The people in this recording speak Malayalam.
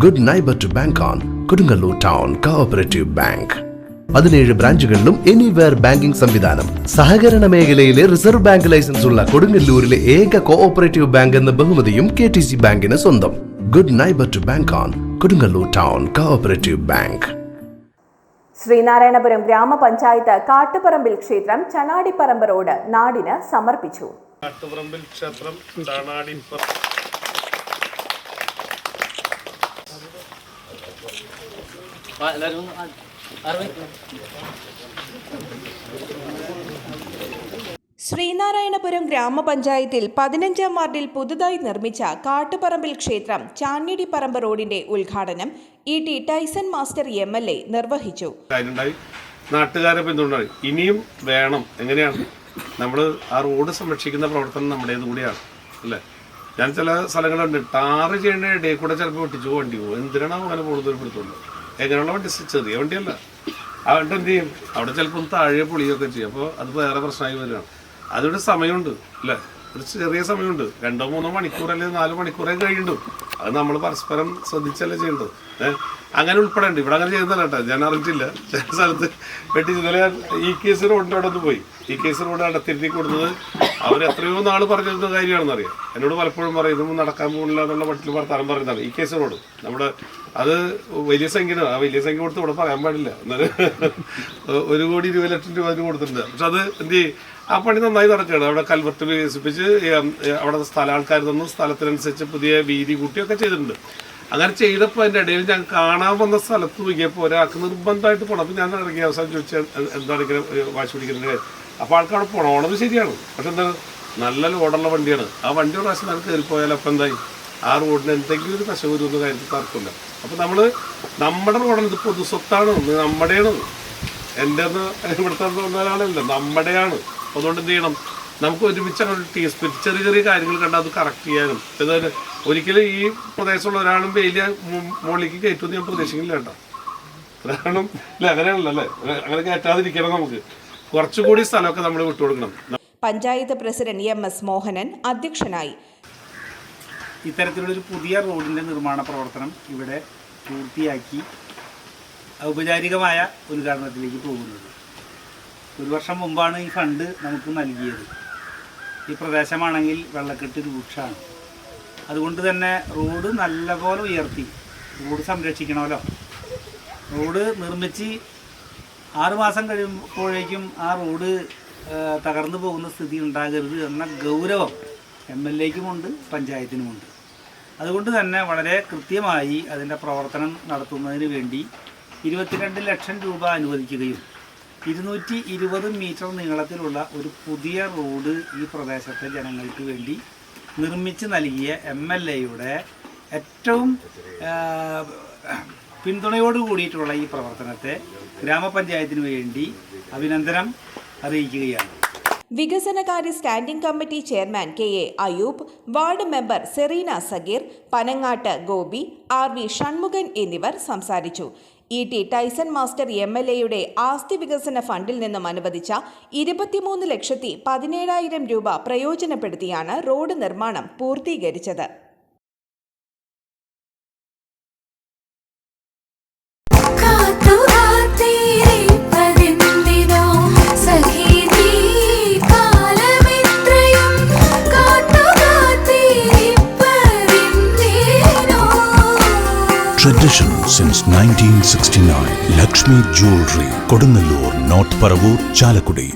Good neighbour to bank on Kodungallur town cooperative bank. 17 ബ്രാഞ്ചുകളിലും എനിവെയർ ബാങ്കിംഗ് സംവിധാനം. സഹകരണ മേഖലയിലെ റിസർവ് ബാങ്ക് ലൈസൻസ് ഉള്ള കൊടുങ്ങല്ലൂരിലെ ഏക കോഓപ്പറേറ്റീവ് ബാങ്ക് എന്ന ബഹുമതിയും KTC ബാങ്കിന് സ്വന്തം. Good neighbour to bank on Kodungallur town cooperative bank. Sreenarayanapuram ഗ്രാമപഞ്ചായത്ത് കാട്ടുപറമ്പിൽ ക്ഷേത്രം ചനാടിപ്പറമ്പ് റോഡ് നാടിന് സമർപ്പിച്ചു. കാട്ടുപറമ്പിൽ ക്ഷേത്രം ശ്രീനാരായണപുരം ഗ്രാമപഞ്ചായത്തിൽ 15-ാം വാർഡിൽ പുതുതായി നിർമ്മിച്ച കാട്ടുപറമ്പിൽ ക്ഷേത്രം ചാണ്ണിടിപ്പറമ്പ് റോഡിന്റെ ഉദ്ഘാടനം ET ടൈസൺ മാസ്റ്റർ MLA നിർവഹിച്ചു. നാട്ടുകാരെ പിന്തുണ ഇനിയും വേണം. എങ്ങനെയാണ് നമ്മൾ ആ റോഡ് സംരക്ഷിക്കുന്ന പ്രവർത്തനം നമ്മുടേത് കൂടിയാണ് അല്ലേ? ഞാൻ ചില സ്ഥലങ്ങളുണ്ട്, ടാറ് ചെയ്യേണ്ട ഇടയിൽ കൂടെ ചിലപ്പോൾ വെട്ടിച്ചു വണ്ടി പോകും. എന്തിനാണ് അങ്ങനെ പോകുന്നത്? ഒരു പിടുത്തുള്ളൂ. എങ്ങനെയുള്ള വണ്ടി? ചെറിയ വണ്ടിയല്ല. ആ വണ്ടി എന്ത് ചെയ്യും? അവിടെ ചിലപ്പോൾ താഴെ പൊളിയൊക്കെ ചെയ്യും. അപ്പോൾ അത് വേറെ പ്രശ്നമായി വരികയാണ്. അതിവിടെ സമയമുണ്ട് അല്ലേ? ഒരു ചെറിയ സമയമുണ്ട്. 2-3 മണിക്കൂർ അല്ലെങ്കിൽ 4 മണിക്കൂറേ കഴിയുള്ളൂ. അത് നമ്മൾ പരസ്പരം ശ്രദ്ധിച്ചല്ലേ ചെയ്യേണ്ടത്. അങ്ങനെ ഉൾപ്പെടേണ്ട. ഇവിടെ അങ്ങനെ ചെയ്യുന്നതല്ല കേട്ടോ, ഞാൻ അറിഞ്ഞിട്ടില്ല. ചില സ്ഥലത്ത് വെട്ടി ഇന്നലെ EKC റോഡിൻ്റെ അവിടെ ഒന്ന് പോയി. EKC റോഡ് അടത്തിരുത്തി കൊടുത്തത് അവർ എത്രയോ നാൾ പറഞ്ഞിരുന്ന കാര്യമാണെന്നറിയാം. എന്നോട് പലപ്പോഴും പറയും ഇതൊന്നും നടക്കാൻ പോകില്ല എന്നുള്ള മട്ടിൽ വർത്താനം പറയുന്നതാണ്. EKC റോഡ് നമ്മുടെ അത് വലിയ സംഖ്യയാണ്. ആ വലിയ സംഖ്യ കൊടുത്ത് ഇവിടെ പറയാൻ പാടില്ല. എന്നാലും 1,20,00,000 രൂപ അതിന് കൊടുത്തിട്ടുണ്ട്. പക്ഷെ അത് എന്ത് ചെയ്യും? ആ പണി നന്നായി നടക്കുകയാണ്. അവിടെ കൽവർട്ട് വികസിപ്പിച്ച് അവിടെ ആൾക്കാർ തന്നു, സ്ഥലത്തിനനുസരിച്ച് പുതിയ വീതി കൂട്ടിയൊക്കെ ചെയ്തിട്ടുണ്ട്. അങ്ങനെ ചെയ്തപ്പോൾ അതിൻ്റെ ഇടയിൽ ഞാൻ കാണാൻ വന്ന സ്ഥലത്ത് നോക്കിയപ്പോൾ ഒരാൾക്ക് നിർബന്ധമായിട്ട് പോകണം. അപ്പോൾ ഞാൻ ഇറങ്ങിയ അവസാനം ചോദിച്ചാൽ എന്താണ് ഇങ്ങനെ വാശി പിടിക്കുന്നത്? അപ്പോൾ ആൾക്കാർ പോകണം. ഓണത് ശരിയാണ്, പക്ഷെ എന്താണ് നല്ല ലോഡുള്ള വണ്ടിയാണ്. ആ വണ്ടി ഒരു പ്രാവശ്യം നമുക്ക് കയറിപ്പോയാൽ അപ്പം എന്തായി? ആ റോഡിന് എന്തെങ്കിലും ഒരു കശ വരുമെന്ന് കാര്യത്തിൽ തർക്കമില്ല. അപ്പോൾ നമ്മൾ നമ്മുടെ റോഡാണ്, ഇത് പൊതു സ്വത്താണ്, നമ്മുടെയാണ്. എൻ്റെ ഒന്ന് ഇവിടുത്തെ ഒരാളല്ല, നമ്മുടെയാണ്. അതുകൊണ്ട് എന്ത് ചെയ്യണം? നമുക്ക് ഒരുമിച്ച് അങ്ങോട്ട് ടീം സ്പിരിറ്റ് ചെറിയ ചെറിയ കാര്യങ്ങൾ കണ്ടാൽ അത് കറക്റ്റ് ചെയ്യാനും. അതായത് ഒരിക്കലും ഈ പ്രദേശമുള്ള ഒരാളും വലിയ മുകളിലേക്ക് കയറ്റുമെന്ന് ഞാൻ പ്രതീക്ഷിക്കില്ല കേട്ടോ. കാരണം അല്ലേ, അങ്ങനെയാണല്ലോ അല്ലേ? അങ്ങനെ കയറ്റാതിരിക്കണം. നമുക്ക് കുറച്ചുകൂടി സ്ഥലമൊക്കെ നമ്മൾ വിട്ടുകൊടുക്കണം. പഞ്ചായത്ത് പ്രസിഡന്റ് MS മോഹനൻ അധ്യക്ഷനായി. ഇത്തരത്തിലുള്ളൊരു പുതിയ റോഡിൻ്റെ നിർമ്മാണ പ്രവർത്തനം ഇവിടെ പൂർത്തിയാക്കി ഔപചാരികമായ ഉദ്ഘാടനത്തിലേക്ക് പോകുന്നത്. 1 വർഷം മുമ്പാണ് ഈ ഫണ്ട് നമുക്ക് നൽകിയത്. ഈ പ്രദേശമാണെങ്കിൽ വെള്ളക്കെട്ട് രൂക്ഷമാണ്. അതുകൊണ്ട് തന്നെ റോഡ് നല്ലപോലെ ഉയർത്തി റോഡ് സംരക്ഷിക്കണമല്ലോ. റോഡ് നിർമ്മിച്ച് 6 മാസം കഴിയുമ്പോഴേക്കും ആ റോഡ് തകർന്നു പോകുന്ന സ്ഥിതി ഉണ്ടാകരുത് എന്ന ഗൗരവം MLAക്കുമുണ്ട്, പഞ്ചായത്തിനുമുണ്ട്. അതുകൊണ്ട് തന്നെ വളരെ കൃത്യമായി അതിൻ്റെ പ്രവർത്തനം നടത്തുന്നതിന് വേണ്ടി 22 ലക്ഷം രൂപ അനുവദിക്കുകയും 220 മീറ്റർ നീളത്തിലുള്ള ഒരു പുതിയ റോഡ് ഈ പ്രദേശത്തെ ജനങ്ങൾക്ക് വേണ്ടി നിർമ്മിച്ച് നൽകിയ MLAയുടെ ഏറ്റവും പിന്തുണയോട് കൂടിയിട്ടുള്ള ഈ പ്രവർത്തനത്തെ ഗ്രാമപഞ്ചായത്തിന് വേണ്ടി അഭിനന്ദനം അറിയിക്കുകയാണ്. വികസനകാര്യ standing committee chairman KA Ayub, ward member Sereena Sageer, Panangat Gopi, RV Shanmukhan എന്നിവർ സംസാരിച്ചു. ET ടൈസൺ മാസ്റ്റർ MLAയുടെ ആസ്തി വികസന ഫണ്ടിൽ നിന്നും അനുവദിച്ച 23,17,000 രൂപ പ്രയോജനപ്പെടുത്തിയാണ് റോഡ് നിർമ്മാണം പൂർത്തീകരിച്ചത്. Tradition since 1969. Lakshmi Jewelry, Kodunallur, North Paravur, Chalakudi.